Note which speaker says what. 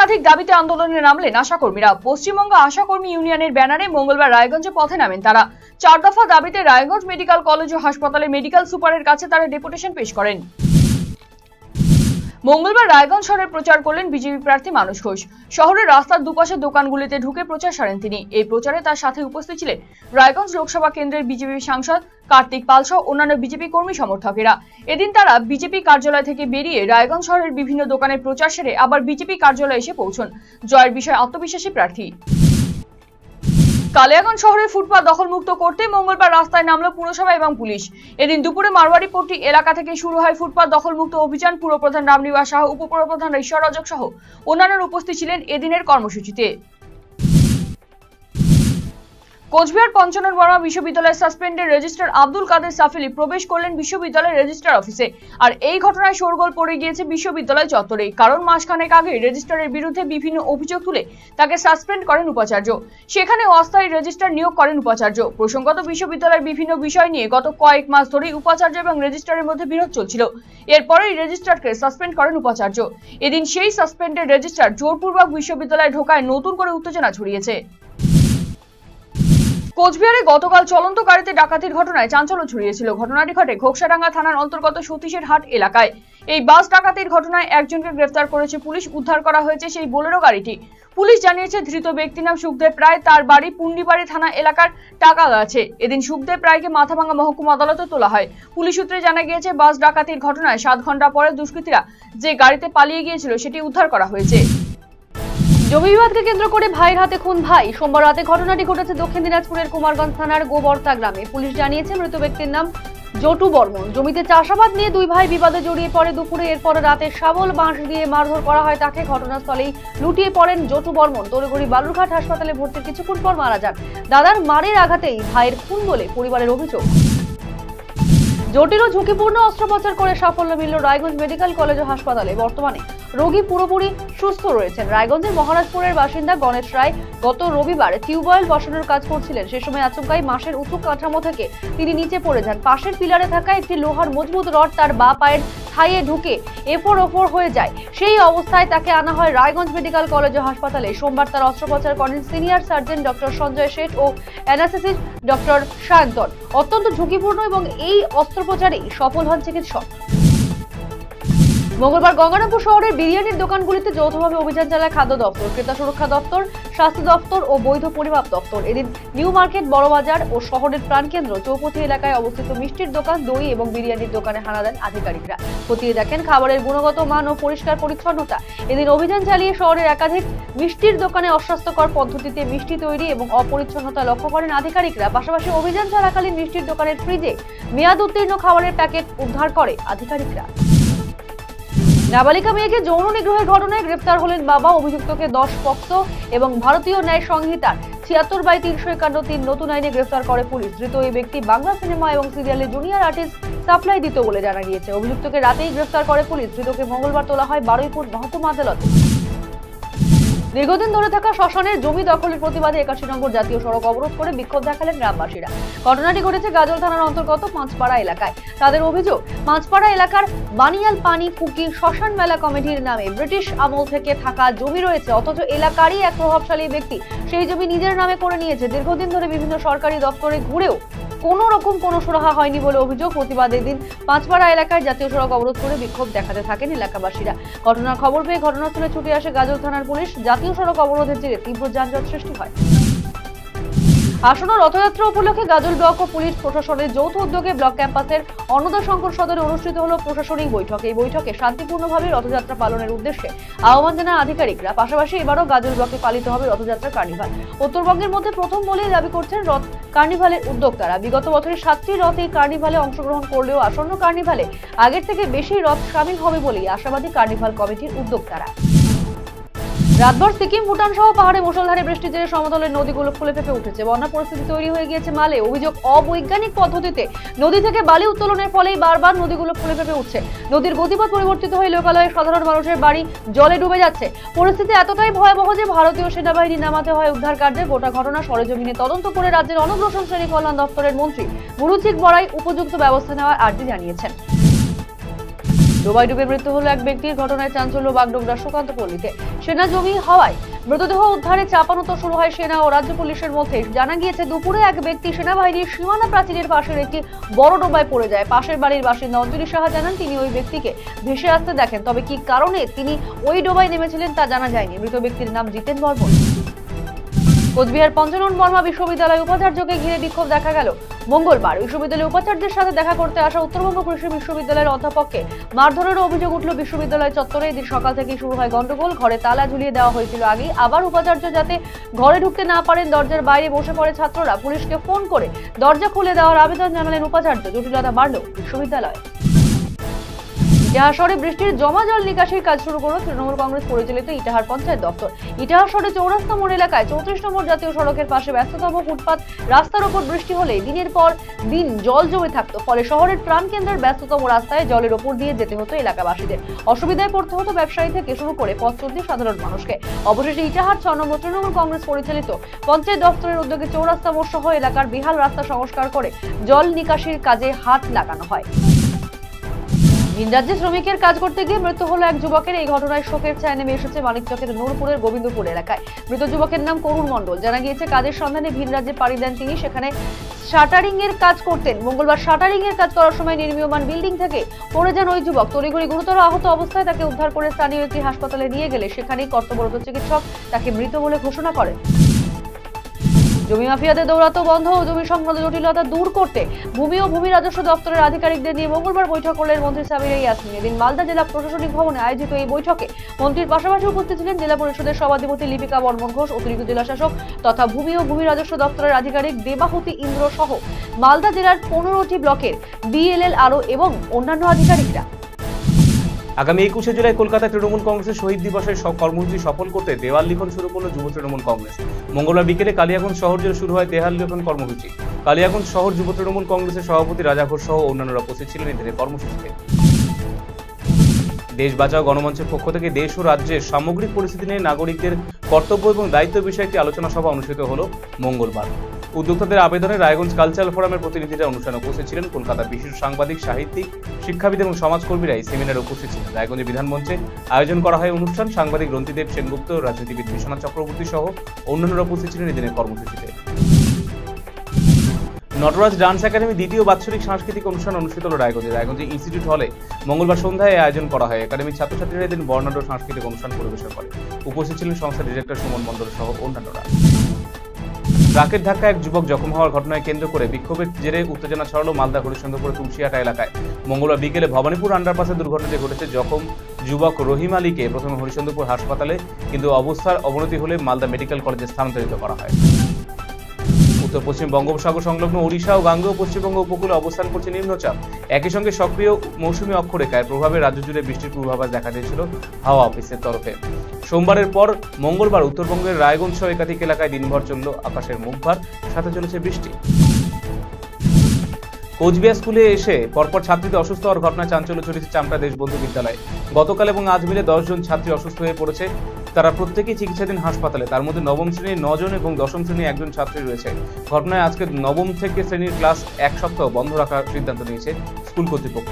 Speaker 1: একাধিক দাবিতে আন্দোলনে নামলেন আশাকর্মীরা। পশ্চিমবঙ্গ আশাকর্মী ইউনিয়নের ব্যানারে মঙ্গলবার রায়গঞ্জে পথে নামেন তারা। 4 দফা দাবিতে রায়গঞ্জ মেডিকেল কলেজ ও হাসপাতালে মেডিকেল সুপারের কাছে তারা ডেপুটেশন পেশ করেন। মঙ্গলবার রায়গঞ্জ শহরের প্রচার করলেন বিজেপি প্রার্থী মানস ঘোষ। শহরের রাস্তার দুপাশে দোকানগুলিতে ঢুকে প্রচার সারেন তিনি। এই প্রচারে তার সাথে উপস্থিত ছিলেন রায়গঞ্জ লোকসভা কেন্দ্রের বিজেপি সাংসদ কার্তিক পাল সহ অন্যান্য বিজেপি কর্মী সমর্থকেরা। এদিন তারা বিজেপি কার্যালয় থেকে বেরিয়ে রায়গঞ্জ শহরের বিভিন্ন দোকানে প্রচার সেরে আবার বিজেপি কার্যালয়ে এসে পৌঁছন। জয়ের বিষয়ে আত্মবিশ্বাসী প্রার্থী। কালিয়াগঞ্জ শহরের ফুটপাত দখলমুক্ত করতে মঙ্গলবার রাস্তায় নামলো পুরসভা এবং পুলিশ। এদিন দুপুরে মারওয়াড়িপট্টি এলাকা থেকে শুরু হয় ফুটপাত দখলমুক্ত অভিযান। পুরপ্রধান রামনিবাস সাহা, উপপুরপ্রধান ঈশ্বর রজক সহ অন্যান্যরা উপস্থিত ছিলেন এদিনের কর্মসূচিতে। কোচবিহার পঞ্চানন বর্মা বিশ্ববিদ্যালয়ের সাসপেন্ডেড রেজিস্ট্রার আব্দুল কাদের সাফিলি প্রবেশ করলেন বিশ্ববিদ্যালয়ের রেজিস্ট্রার অফিসে। আর এই ঘটনায় শোরগোল পড়ে গিয়েছে বিশ্ববিদ্যালয় চত্বরে। কারণ মাসখানেক আগে রেজিস্ট্রারের বিরুদ্ধে বিভিন্ন অভিযোগ তুলে তাকে সাসপেন্ড করেন উপাচার্য। সেখানে অস্থায়ী রেজিস্ট্রার নিয়োগ করেন উপাচার্য। প্রসঙ্গত, বিশ্ববিদ্যালয়ের বিভিন্ন বিষয় নিয়ে গত কয়েক মাস ধরেই উপাচার্য এবং রেজিস্ট্রারের মধ্যে বিরোধ চলছিল। এরপরেই রেজিস্ট্রারকে সাসপেন্ড করেন উপাচার্য। এদিন সেই সাসপেন্ডেড রেজিস্ট্রার জোরপূর্বক বিশ্ববিদ্যালয়ে ঢোকায় নতুন করে উত্তেজনা ছড়িয়েছে। কোচবিহারে গতকাল চলন্ত গাড়িতে ডাকাতির ঘটনায় চাঞ্চল্য ছড়িয়েছিল। ঘটনাটি ঘটে ঘোকসাডাঙ্গা থানার অন্তর্গত সতীশের হাট এলাকায়। এই বাস ডাকাতির ঘটনায় একজনকে গ্রেফতার করেছে পুলিশ। উদ্ধার করা হয়েছে সেই বোলেরো গাড়িটি। পুলিশ জানিয়েছে ধৃত ব্যক্তির নাম সুখদেব রায়। তার বাড়ি পুন্ডিবাড়ি থানা এলাকার টাকাগাছে। এদিন সুখদেব রায়কে মাথাভাঙ্গা মহকুমা আদালতে তোলা হয়। পুলিশ সূত্রে জানা গিয়েছে বাস ডাকাতির ঘটনায় 7 ঘন্টা পরে দুষ্কৃতীরা যে গাড়িতে পালিয়ে গিয়েছিল সেটি উদ্ধার করা হয়েছে। জমি বিবাদকে কেন্দ্র করে ভাইয়ের হাতে খুন ভাই। সোমবার রাতে ঘটনাটি ঘটেছে দক্ষিণ দিনাজপুরের কুমারগঞ্জ থানার গোবর্তা গ্রামে। পুলিশ জানিয়েছে মৃত ব্যক্তির নাম জটু বর্মন। জমিতে চাষাবাদ নিয়ে দুই ভাই বিবাদে জড়িয়ে পড়ে দুপুরে। এরপর রাতে শাবল বাঁশ দিয়ে মারধর করা হয় তাকে। ঘটনাস্থলেই লুটিয়ে পড়েন জটু বর্মন। তড়িঘড়ি বালুরঘাট হাসপাতালে ভর্তির কিছুক্ষণ পর মারা যান। দাদার মারের আঘাতেই ভাইয়ের খুন বলে পরিবারের অভিযোগ। জটিল ও ঝুঁকিপূর্ণ অস্ত্রোপচার করে সাফল্য মিলল রায়গঞ্জ মেডিকেল কলেজ ও হাসপাতালে। বর্তমানে রোগী পুরোপুরি সুস্থ রয়েছেন। রায়গঞ্জের মহারাজপুরের বাসিন্দা গণেশ রায় গত রবিবার টিউবওয়েল বসানোর কাজ করছিলেন। সে সময় আচমকাই মাসের উঁচু কাঠামো থেকে তিনি নিচে পড়ে যান। পাশের পিলারে থাকা একটি লোহার মজবুত রড তার বাঁ পায়ের থাইয়ে ঢুকে এফোর ওফোর হয়ে যায়। সেই অবস্থায় তাকে আনা হয় রায়গঞ্জ মেডিকেল কলেজ ও হাসপাতালে। সোমবার তার অস্ত্রোপচার করেন senior surgeon doctor Sanjay Sheth ও অ্যানাস্থেসিস্ট ডক্টর সায়ন্তন। অত্যন্ত ঝুঁকিপূর্ণ এবং এই অস্ত্রোপচারেই সফল হন চিকিৎসক। মঙ্গলবার গঙ্গারামপুর শহরের বিরিয়ানির দোকানগুলিতে যৌথভাবে অভিযান চালায় খাদ্য দপ্তর, ক্রেতা সুরক্ষা দপ্তর, স্বাস্থ্য দপ্তর ও বৈধ পরিমাপ দপ্তর। এদিন নিউ মার্কেট, বড়বাজার ও শহরের প্রাণকেন্দ্র চৌপথি এলাকায় অবস্থিত মিষ্টির দোকান, দই এবং বিরিয়ানির দোকানে হানা দেন আধিকারিকরা। খতিয়ে দেখেন খাবারের গুণগত মান ও পরিষ্কার পরিচ্ছন্নতা। এদিন অভিযান চালিয়ে শহরের একাধিক মিষ্টির দোকানে অস্বাস্থ্যকর পদ্ধতিতে মিষ্টি তৈরি এবং অপরিচ্ছন্নতা লক্ষ্য করেন আধিকারিকরা। পাশাপাশি অভিযান চলাকালীন মিষ্টির দোকানের ফ্রিজে মেয়াদ উত্তীর্ণ খাবারের প্যাকেট উদ্ধার করে আধিকারিকরা। নাবালিকা মেয়েকে যৌন নিগ্রহের ঘটনায় গ্রেফতার হলেন বাবা। অভিযুক্তকে 10 পক্সো এবং ভারতীয় ন্যায় সংহিতার 76/351 নতুন আইনে গ্রেফতার করে পুলিশ। ধৃত এই ব্যক্তি বাংলা সিনেমা এবং সিরিয়ালে জুনিয়র আর্টিস্ট সাপ্লাই দিত বলে জানা গিয়েছে। অভিযুক্তকে রাতেই গ্রেফতার করে পুলিশ। ধৃতকে মঙ্গলবার তোলা হয় বারুইপুর মহকুমা আদালতে। দীর্ঘদিন ধরে থাকা শ্মশানের জমি দখলের প্রতিবাদে 81 নম্বর জাতীয় সড়ক অবরোধ করে বিক্ষোভ দেখালেন গ্রামবাসীরা। ঘটনাটি ঘটেছে গাজল থানার অন্তর্গত পাঁচপাড়া এলাকায়। তাদের অভিযোগ, পাঁচপাড়া এলাকার বানিয়াল পানি কুকি শ্মশান মেলা কমিটির নামে ব্রিটিশ আমল থেকে থাকা জমি রয়েছে, অথচ এলাকারই এক প্রভাবশালী ব্যক্তি সেই জমি নিজের নামে করে নিয়েছে। দীর্ঘদিন ধরে বিভিন্ন সরকারি দপ্তরে ঘুরেও কোনো রকম কোনো সুরাহা হয়নি বলে অভিযোগ। প্রতিবাদের দিন পাঁচপাড়া এলাকায় জাতীয় সড়ক অবরোধ করে বিক্ষোভ দেখাতে থাকেন এলাকাবাসীরা। ঘটনার খবর পেয়ে ঘটনাস্থলে ছুটে আসে গাজল থানার পুলিশ। জাতীয় সড়ক অবরোধের জেরে তীব্র যানজট সৃষ্টি হয়। আসন্ন রথযাত্রা উপলক্ষে গাজল ব্লক ও পুলিশ প্রশাসনের যৌথ উদ্যোগে ব্লক ক্যাম্পাসের অন্নদা শঙ্কর সদরে অনুষ্ঠিত হল প্রশাসনিক বৈঠক। এই বৈঠকে শান্তিপূর্ণভাবে রথযাত্রা পালনের উদ্দেশ্যে আহ্বান জানান আধিকারিকরা। পাশাপাশি এবারও গাজল ব্লকে পালিত হবে রথযাত্রা কার্নিভাল। উত্তরবঙ্গের মধ্যে প্রথম বলেই দাবি করছেন রথ কার্নিভালের উদ্যোক্তারা। বিগত বছরে 7টি রথ এই কার্নিভালে অংশগ্রহণ করলেও আসন্ন কার্নিভালে আগের থেকে বেশি রথ সামিল হবে বলেই আশাবাদী কার্নিভাল কমিটির উদ্যোক্তারা। রাতভর সিকিম, ভুটান সহ পাহাড়ে মুষলধারে বৃষ্টির জেরে সমতলের নদীগুলো ফুলে ফেঁপে উঠেছে। বন্যা পরিস্থিতি তৈরি হয়ে গিয়েছে মালে। অভিযোগ, অবৈজ্ঞানিক পদ্ধতিতে নদী থেকে বালি উত্তোলনের ফলেই বারবার নদীগুলো ফুলে ফেঁপে উঠছে। নদীর গতিপথ পরিবর্তিত হয়ে লোকালয়ে সাধারণ মানুষের বাড়ি জলে ডুবে যাচ্ছে। পরিস্থিতি এতটাই ভয়াবহ যে ভারতীয় সেনাবাহিনী নামাতে হয় উদ্ধার কার্যে। গোটা ঘটনা সরেজমিনে তদন্ত করে রাজ্যের অনগ্রসর শ্রেণী কল্যাণ দপ্তরের মন্ত্রী মুরুচিক বড়াই উপযুক্ত ব্যবস্থা নেওয়ার আর্জি জানিয়েছেন।
Speaker 2: ডোবায় ডুবে মৃত্যু হলো এক ব্যক্তির। ঘটনায় চাঞ্চল্য বাগডোগরা সুকান্ত পল্লীতে। সেনা জমি হাওয়ায় মৃতদেহ উদ্ধারে চাপানোতর শুরু হয় সেনা ও রাজ্য পুলিশের মধ্যে। জানা গিয়েছে দুপুরে এক ব্যক্তি সেনাবাহিনীর সীমানা প্রাচীরের পাশের একটি বড় ডোবায় পড়ে যায়। পাশের বাড়ির বাসিন্দা অঞ্জলি সাহা জানান তিনি ওই ব্যক্তিকে ভেসে আসতে দেখেন, তবে কি কারণে তিনি ওই ডোবায় নেমেছিলেন তা জানা যায়নি। মৃত ব্যক্তির নাম জিতেন বর্মন। কোচবিহার পঞ্চানন বর্মা বিশ্ববিদ্যালয় উপাচার্যকে ঘিরে বিক্ষোভ দেখা গেল মঙ্গলবার। বিশ্ববিদ্যালয়ের উপাচার্যের সাথে দেখা করতে আসা উত্তরবঙ্গ কৃষি বিশ্ববিদ্যালয়ের অধ্যাপককে মারধরের অভিযোগ উঠল বিশ্ববিদ্যালয় চত্বরে। এদিন সকাল থেকেই শুরু হয় গন্ডগোল। ঘরে তালা ঝুলিয়ে দেওয়া হয়েছিল আগেই। আবার উপাচার্য যাতে ঘরে ঢুকতে না পারেন দরজার বাইরে বসে পড়ে ছাত্ররা। পুলিশকে ফোন করে দরজা খুলে দেওয়ার আবেদন জানালেন উপাচার্য। জটিলতা বাড়ল বিশ্ববিদ্যালয়। ইটাহার শহরে বৃষ্টির জমা জল নিকাশির কাজ শুরু করল তৃণমূল কংগ্রেস পরিচালিত ইটাহার পঞ্চায়েত দপ্তর। ইটাহার শহরে চৌরাস্তা মোড় এলাকায় 34 নম্বর জাতীয় সড়কের পাশে ব্যস্ততম ফুটপাত রাস্তার ওপর বৃষ্টি হলে দিনের পর দিন জল জমে থাকতো। ফলে শহরের প্রাণকেন্দ্রের ব্যস্ততম রাস্তায় জলের ওপর দিয়ে যেতে হতো এলাকাবাসীদের। অসুবিধায় পড়তে হতো ব্যবসায়ী থেকে শুরু করে পথ চলতি সাধারণ মানুষকে। অবশেষে ইটাহার 6 নম্বর তৃণমূল কংগ্রেস পরিচালিত পঞ্চায়েত দপ্তরের উদ্যোগে চৌরাস্তা মোড় সহ এলাকার বেহাল রাস্তা সংস্কার করে জল নিকাশির কাজে হাত লাগানো হয়। ভিন রাজ্যে শ্রমিকের কাজ করতে গিয়ে মৃত্যু হলো এক যুবকের। এই ঘটনায় শোকের ছায়া নেমে এসেছে মানিকচকের নূরপুরের গোবিন্দপুর এলাকায়। মৃত যুবকের নাম করুণ মণ্ডল। জানা গিয়েছে কাজের সন্ধানে ভিন রাজ্যে পাড়ি দেন তিনি। সেখানে শাটারিং এর কাজ করতেন। মঙ্গলবার শাটারিং এর কাজ করার সময় নির্মীয়মান বিল্ডিং থেকে পড়ে যান ওই যুবক। তড়িঘড়ি গুরুতর আহত অবস্থায় তাকে উদ্ধার করে স্থানীয় একটি হাসপাতালে নিয়ে গেলে সেখানেই কর্তব্যরত চিকিৎসক তাকে মৃত বলে ঘোষণা করেন। জমি মাফিয়াদের দৌরাত্ম্য বন্ধ ও জমি সংক্রান্ত জটিলতা দূর করতে ভূমি ও ভূমি রাজস্ব দপ্তরের আধিকারিকদের নিয়ে মঙ্গলবার বৈঠক করলেন মন্ত্রী সাবিরা ইয়াসমিন। এদিন মালদা জেলা প্রশাসনিক ভবনে আয়োজিত এই বৈঠকে মন্ত্রীর পাশাপাশি উপস্থিত ছিলেন জেলা পরিষদের সভাধিপতি লিপিকা বর্মন ঘোষ, অতিরিক্ত জেলা শাসক তথা ভূমি ও ভূমি রাজস্ব দপ্তরের আধিকারিক দেবাহুতি ইন্দ্র সহ মালদা জেলার 15টি ব্লকের বিএলএল আরও এবং অন্যান্য আধিকারিকরা।
Speaker 3: আগামী 21শে জুলাই কলকাতায় তৃণমূল কংগ্রেসের শহীদ দিবসের কর্মসূচি সফল করতে দেওয়াল লিখন শুরু করল যুব তৃণমূল কংগ্রেস। মঙ্গলবার বিকেলে কালিয়াগঞ্জ শহর জুড়ে শুরু হয় দেওয়াল লিখন কর্মসূচি। কালিয়াগঞ্জ শহর যুব তৃণমূল কংগ্রেসের সভাপতি রাজা ঘোষ সহ অন্যান্যরা উপস্থিত ছিলেন এদের কর্মসূচিতে। দেশ বাঁচাও গণমঞ্চের পক্ষ থেকে দেশ ও রাজ্যের সামগ্রিক পরিস্থিতি নিয়ে নাগরিকদের কর্তব্য এবং দায়িত্ব বিষয়ে একটি আলোচনা সভা অনুষ্ঠিত হল মঙ্গলবার। উদ্যোক্তাদের আবেদনে রায়গঞ্জ কালচারাল ফোরামের প্রতিনিধিরা অনুষ্ঠানে উপস্থিত ছিলেন। কলকাতার বিশিষ্ট সাংবাদিক, সাহিত্যিক, শিক্ষাবিদ এবং সমাজকর্মীরা এই সেমিনারে উপস্থিত ছিলেন। রায়গঞ্জের বিধানমঞ্চে আয়োজন করা হয় অনুষ্ঠান। সাংবাদিক রন্তিদেব সেনগুপ্ত, রাজনীতিবিদ বিশ্বনাথ চক্রবর্তী সহ অন্যান্যরা উপস্থিত ছিলেন এদিনের কর্মসূচিতে। নটরাজ ডান্স একাডেমি দ্বিতীয় বাৎসরিক সাংস্কৃতিক অনুষ্ঠান অনুষ্ঠিত হল রায়গঞ্জে। রায়গঞ্জে ইনস্টিটিউট হলে মঙ্গলবার সন্ধ্যায় আয়োজন করা হয়। একাডেমির ছাত্রছাত্রীরা এদিন বর্ণাঢ্য সাংস্কৃতিক অনুষ্ঠান পরিবেশন করে। উপস্থিত ছিলেন সংস্থার ডিরেক্টর সুমন মণ্ডল সহ অন্যান্যরা। ট্রাকের ধাক্কায় এক যুবক জখম হওয়ার ঘটনায় কেন্দ্র করে বিক্ষোভের জেরে উত্তেজনা ছড়ালো মালদা হরিশ্চন্দ্রপুর তুলসিয়াটা এলাকায়। মঙ্গলবার বিকেলে ভবানীপুর আন্ডারপাসে দুর্ঘটনাটি ঘটেছে। জখম যুবক রহিম আলীকে প্রথমে হরিশ্চন্দ্রপুর হাসপাতালে কিন্তু অবস্থার অবনতি হলে মালদা মেডিকেল কলেজে স্থানান্তরিত করা হয়। উত্তর পশ্চিম বঙ্গোপসাগর সংলগ্ন ওড়িশা ও গাঙ্গেয় পশ্চিমবঙ্গ উপকূলে অবস্থান করছে নিম্নচাপ। একই সঙ্গে সক্রিয় মৌসুমী অক্ষরেখার প্রভাবে রাজ্য জুড়ে বৃষ্টির পূর্বাভাস দেখা দিয়েছিল হাওয়া অফিসের তরফে। সোমবারের পর মঙ্গলবার উত্তরবঙ্গের রায়গঞ্জ সহ একাধিক এলাকায় দিনভর চলল আকাশের মুখভার, সাথে চলেছে বৃষ্টি। কোচবিহার স্কুলে এসে পরপর ছাত্রীদের অসুস্থ হওয়ার ঘটনায় চাঞ্চল্য ছড়িয়েছে চামড়া দেশবন্ধু বিদ্যালয়ে। গতকাল এবং আজ মিলে 10 জন ছাত্রী অসুস্থ হয়ে পড়েছে। তারা প্রত্যেকেই চিকিৎসাধীন হাসপাতালে। তার মধ্যে নবম শ্রেণীর 9 জন এবং দশম শ্রেণীর 1 জন ছাত্রী রয়েছে। ঘটনায় আজকে নবম থেকে শ্রেণীর ক্লাস 1 সপ্তাহ বন্ধ রাখার সিদ্ধান্ত নিয়েছে স্কুল কর্তৃপক্ষ।